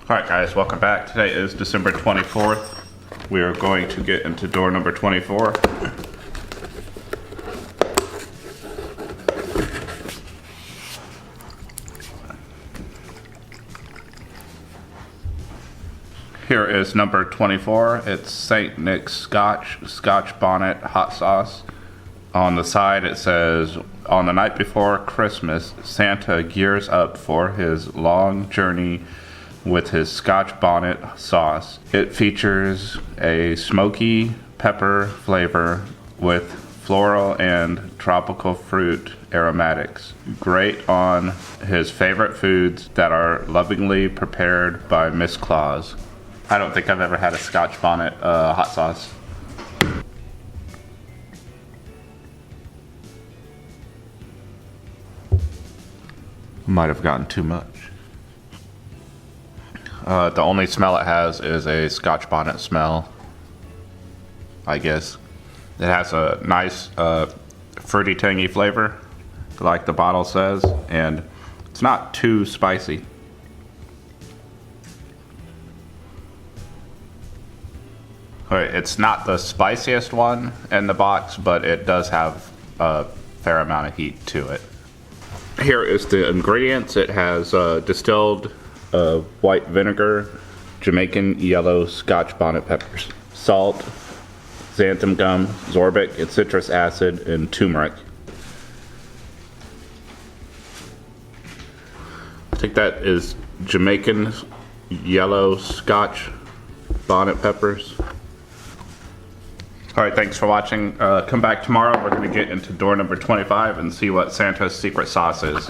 Alright guys, welcome back. Today is December 24th. We are going to get into door number 24. Here is number 24. It's St. Nick's Scotch Bonnet Hot Sauce. On the side it says, on the night before Christmas, Santa gears up for his long journey with his Scotch Bonnet sauce. It features a smoky pepper flavor with floral and tropical fruit aromatics. Great on his favorite foods that are lovingly prepared by Miss Claus. I don't think I've ever had a Scotch Bonnet hot sauce. Might have gotten too much. The only smell it has is a Scotch Bonnet smell, I guess. It has a nice fruity, tangy flavor, like the bottle says, and it's not too spicy. Alright, it's not the spiciest one in the box, but it does have a fair amount of heat to it. Here is the ingredients. It has distilled white vinegar, Jamaican yellow Scotch bonnet peppers, salt, xanthan gum, sorbic, and citrus acid, and turmeric. I think that is Jamaican yellow Scotch bonnet peppers. Alright, thanks for watching. Come back tomorrow. We're going to get into door number 25 and see what Santa's secret sauce is.